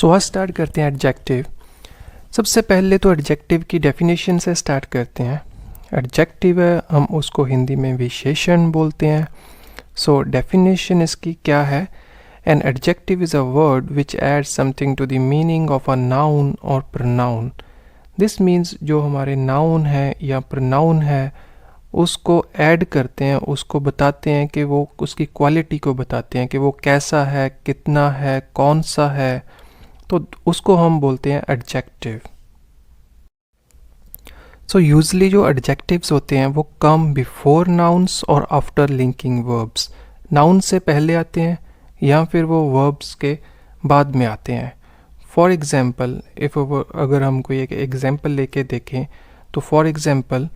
सो आज स्टार्ट करते हैं एडजेक्टिव। सबसे पहले तो एडजेक्टिव की डेफिनेशन से स्टार्ट करते हैं। एडजेक्टिव है, हम उसको हिंदी में विशेषण बोलते हैं। सो डेफिनेशन इसकी क्या है? An adjective is a word which adds something to the meaning of a noun और प्रोनाउन। दिस मीन्स जो हमारे नाउन है या प्रोनाउन है उसको ऐड करते हैं, उसको बताते हैं कि वो उसकी क्वालिटी को बताते हैं कि वो कैसा है, कितना है, कौन सा है, तो उसको हम बोलते हैं एडजेक्टिव। सो यूजली जो एडजेक्टिव्स होते हैं वो कम बिफोर नाउन्स और आफ्टर लिंकिंग वर्ब्स। नाउन से पहले आते हैं या फिर वो वर्ब्स के बाद में आते हैं। फॉर एग्जाम्पल अगर हम कोई एक एग्जाम्पल लेके देखें तो for example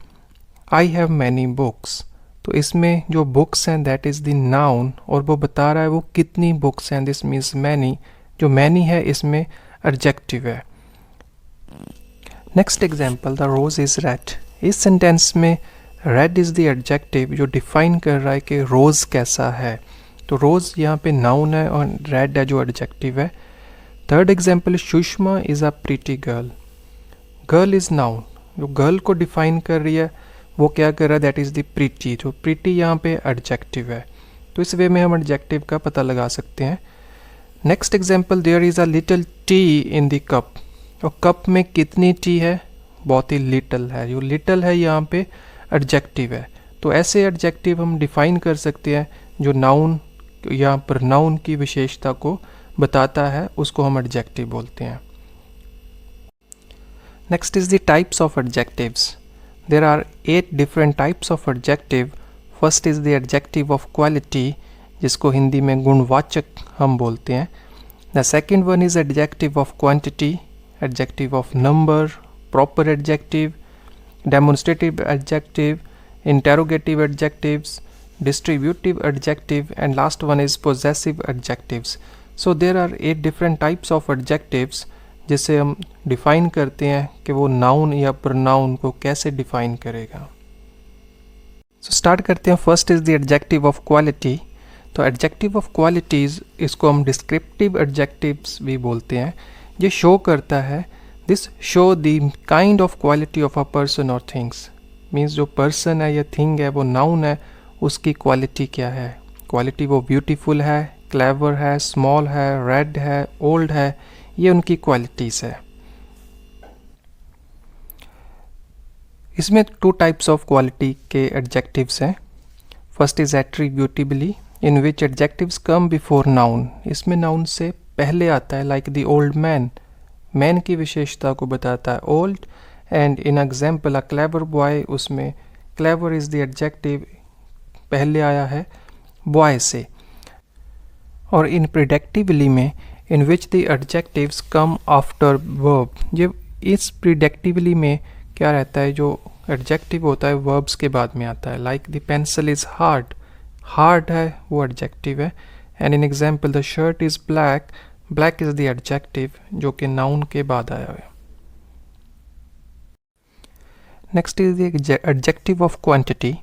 I have many books, तो इसमें जो बुक्स हैं दैट इज़ द नाउन और वो बता रहा है वो कितनी बुक्स हैं, दिस मीन्स मैनी। जो मैनी है इसमें एडजेक्टिव है। Next example, the rose is red. इस सेंटेंस में रेड इज़ द एडजेक्टिव जो डिफाइन कर रहा है कि रोज़ कैसा है। तो रोज़ यहाँ पे नाउन है और रेड है जो एडजेक्टिव है। Third example, Sushma is a pretty girl. Girl is noun, जो गर्ल को डिफाइन कर रही है वो क्या कर रहा है, दैट इज़ द प्रीटी। जो प्रीटी यहाँ पे एडजेक्टिव है। तो इस वे में हम एडजेक्टिव का पता लगा सकते हैं। Next example, there is a little tea in the cup. और कप में कितनी टी है, बहुत ही लिटल है। जो लिटल है यहाँ पे एडजेक्टिव है। तो ऐसे एडजेक्टिव हम डिफाइन कर सकते हैं जो नाउन या प्रोनाउन की विशेषता को बताता है, उसको हम एडजेक्टिव बोलते हैं। Next is the types of adjectives. There are 8 different types of adjective. First is the adjective of quality, जिसको हिंदी में गुणवाचक हम बोलते हैं। The second one is adjective of quantity, adjective of number, proper adjective, demonstrative adjective, interrogative adjectives, distributive adjective, and last one is possessive adjectives. So there are 8 different types of adjectives जिसे हम define करते हैं कि वो noun या pronoun को कैसे define करेगा। सो स्टार्ट करते हैं। First is the adjective of quality. तो एडजेक्टिव ऑफ क्वालिटीज़, इसको हम डिस्क्रिप्टिव एडजेक्टिव्स भी बोलते हैं। ये शो करता है, this show the kind of quality of a person और थिंग्स। मीन्स जो पर्सन है या थिंग है वो नाउन है, उसकी क्वालिटी क्या है। क्वालिटी वो ब्यूटीफुल है, क्लेवर है, स्मॉल है, रेड है, ओल्ड है, ये उनकी क्वालिटीज़ है। इसमें 2 टाइप्स ऑफ क्वालिटी के एडजेक्टिव्स हैं। First is attributively, in which adjectives come before noun. इसमें नाउन से पहले आता है, like the old man. Man की विशेषता को बताता है old. And in example a clever boy, उसमें क्लेवर इज द एडजेक्टिव पहले आया है बॉय से। और इन प्रिडिक्टिवली में, in which the adjectives come after verb. ये इस प्रिडिक्टिवली में क्या रहता है, जो एडजेक्टिव होता है वर्ब्स के बाद में आता है। Like the pencil is hard, hard है वो एडजेक्टिव है। And in example the shirt is black, black is the adjective जो कि नाउन के बाद आया है। Next is the adjective of quantity.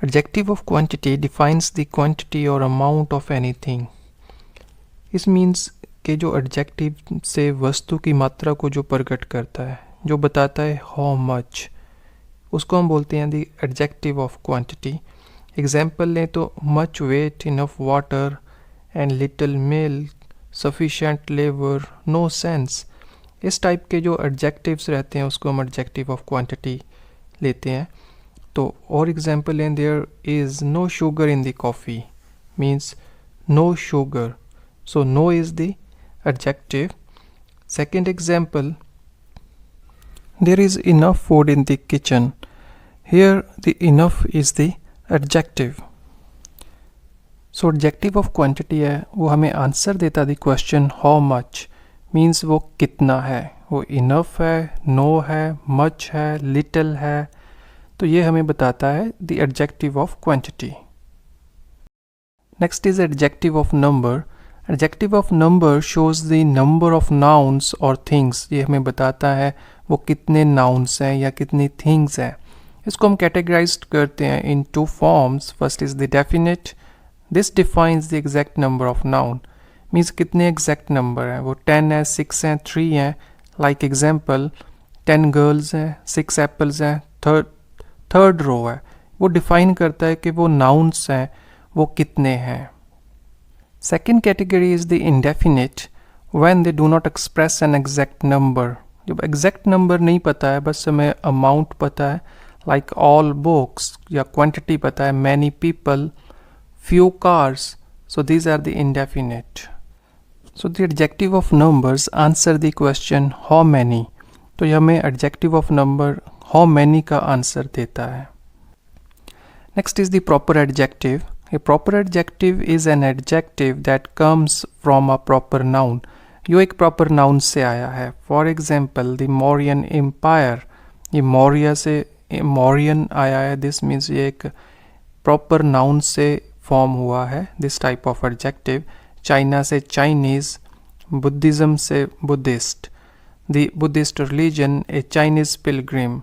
Adjective of quantity defines the quantity और अमाउंट ऑफ एनीथिंग। इस मीन्स के जो एडजेक्टिव से वस्तु की मात्रा को जो प्रकट करता है, जो बताता है हाउ मच, उसको हम बोलते हैं the adjective of quantity. Example लें तो much weight, enough water, and little milk, sufficient labour, no sense. इस टाइप के जो एडजेक्टिव्स रहते हैं उसको हम एडजेक्टिव ऑफ क्वांटिटी लेते हैं। तो और एग्जाम्पल लें, there is no sugar in the coffee, means no sugar. So no is the adjective. Second example, there is enough food in the kitchen. Here the enough is the adjective. So adjective of quantity है, वो हमें answer देता the question how much, means वो कितना है। वो enough है, no है, much है, little है, तो ये हमें बताता है the adjective of quantity. Next is adjective of number. Adjective of number shows the number of nouns और थिंग्स। ये हमें बताता है वो कितने नाउन्स हैं या कितनी थिंग्स हैं। इसको हम कैटेगराइज करते हैं इन 2 forms. First is the definite, this defines the exact number of noun. Means कितने एग्जैक्ट नंबर हैं, वो 10 है, 6 हैं, 3 हैं. लाइक एग्जाम्पल 10 गर्ल्स हैं, 6 एप्पल्स हैं, थर्ड रो है. वो डिफाइन करता है कि वो नाउन्स हैं, वो कितने हैं. Second category is the indefinite when they do not express an exact number. जब एग्जैक्ट नंबर नहीं पता है, बस हमें अमाउंट पता है, लाइक ऑल बुक्स, या क्वांटिटी पता है, many people, few cars. So these are the indefinite. So the adjective of numbers answer the question how many. तो ये हमें adjective of number how many का आंसर देता है. Next is the proper adjective. A proper adjective is an adjective that comes from a proper noun. यो एक proper noun से आया है. For example, the Mauryan Empire. ये मौर्य से Mauryan आया है. This means ये एक proper noun से form हुआ है. This type of adjective. China से Chinese. Buddhism से Buddhist. The Buddhist religion, a Chinese pilgrim.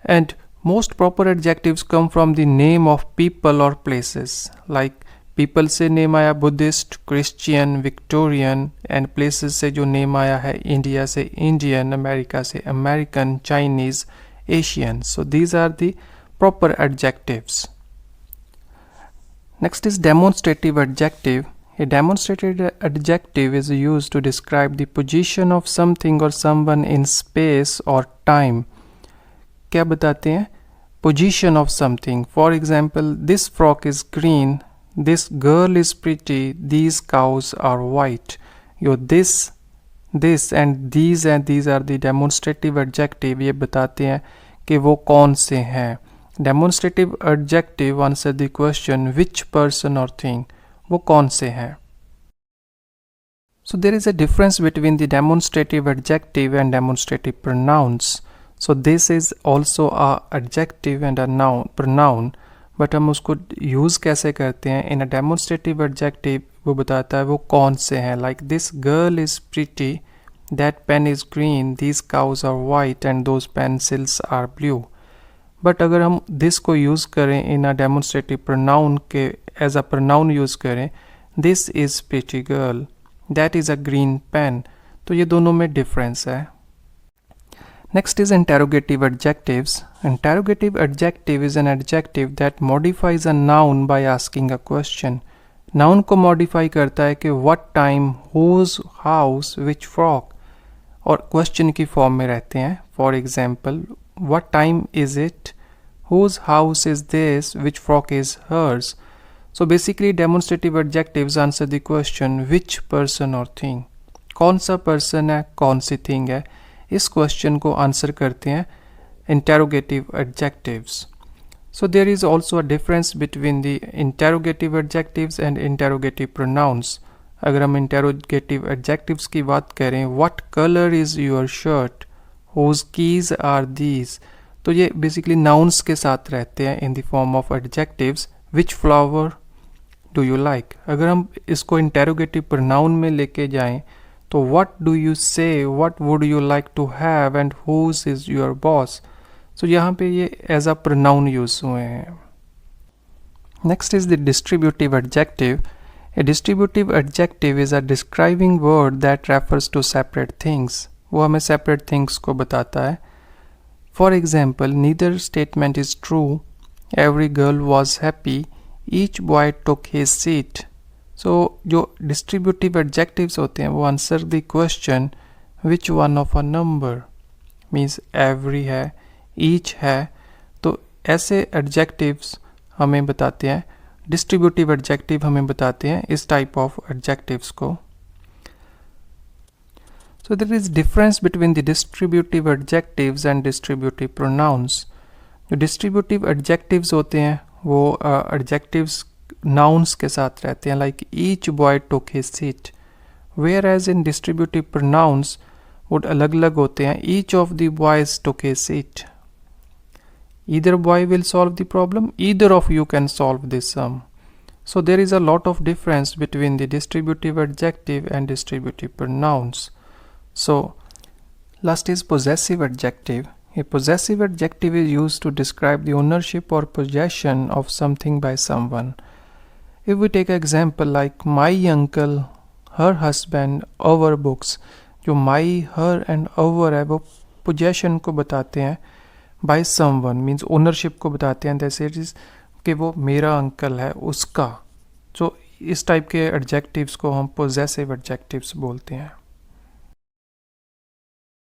And most proper adjectives come from the name of people or places. Like people से name आया Buddhist, Christian, Victorian, and places से जो name आया है India से Indian, America से American, Chinese, Asian. So these are the proper adjectives. Next is demonstrative adjective. A demonstrative adjective is used to describe the position of something or someone in space or time. क्या बताते हैं? Position of something. For example, this frock is green, this girl is pretty, these cows are white. This and these are the demonstrative adjective. ये बताते हैं कि वो कौन से हैं. Demonstrative adjective answer the question which person or thing. वो कौन से हैं. So there is a difference between the demonstrative adjective and demonstrative pronouns. So this is also a adjective and a pronoun, but हम उसको use कैसे करते हैं. In a demonstrative adjective वो बताता है वो कौन से हैं. Like this girl is pretty, that pen is green, these cows are white and those pencils are blue. But अगर हम this को use करें in a demonstrative pronoun के as a pronoun use करें, this is pretty girl, that is a green pen, तो ये दोनों में difference है. Next is interrogative adjectives. Interrogative adjective is an adjective that modifies a noun by asking a question. Noun को modify करता है कि what time, whose house, which frock, और question की form में रहते हैं. For example, what time is it, whose house is this, which frock is hers. So basically demonstrative adjectives answer the question which person or thing. कौन सा person है, कौन सी thing है, इस क्वेश्चन को आंसर करते हैं interrogative adjectives. So there is also a difference between the interrogative adjectives and interrogative pronouns. अगर हम इंटेरोगेटिव एडजेक्टिव्स की बात करें, what colour is your shirt, whose keys are these, तो ये बेसिकली नाउन्स के साथ रहते हैं in the form of adjectives. Which flower do you like. अगर हम इसको इंटेरोगेटिव प्रोनाउन में लेके जाएं तो what do you say, what would you like to have and whose is your boss. So यहाँ पे ये as a pronoun use हुए हैं. Next is the distributive adjective. A distributive adjective is a describing word that refers to separate things. वो हमें separate things को बताता है. For example, neither statement is true. Every girl was happy. Each boy took his seat. So जो distributive adjectives होते हैं वो answer the question which one of a number. Means every है, each है, तो ऐसे adjectives हमें बताते हैं. distributive adjective हमें बताते हैं इस type of adjectives को. So there is difference between the distributive adjectives and distributive pronouns. जो distributive adjectives होते हैं वो adjectives nouns के साथ रहते हैं. like each boy took his seat. whereas in distributive pronouns would अलग अलग होते हैं. each of the boys took his seat. either boy will solve the problem, either of you can solve this sum. So there is a lot of difference between the distributive adjective and distributive pronouns. So last is possessive adjective. A possessive adjective is used to describe the ownership or possession of something by someone. If we take an example like my uncle her husband our books, जो my, her and our है वो possession को बताते हैं, by someone means ownership को बताते हैं, जैसे इट इज़ कि वो मेरा अंकल है उसका। तो इस टाइप के एडजेक्टिव्स को हम पोजेसिव एडजेक्टिव्स बोलते हैं।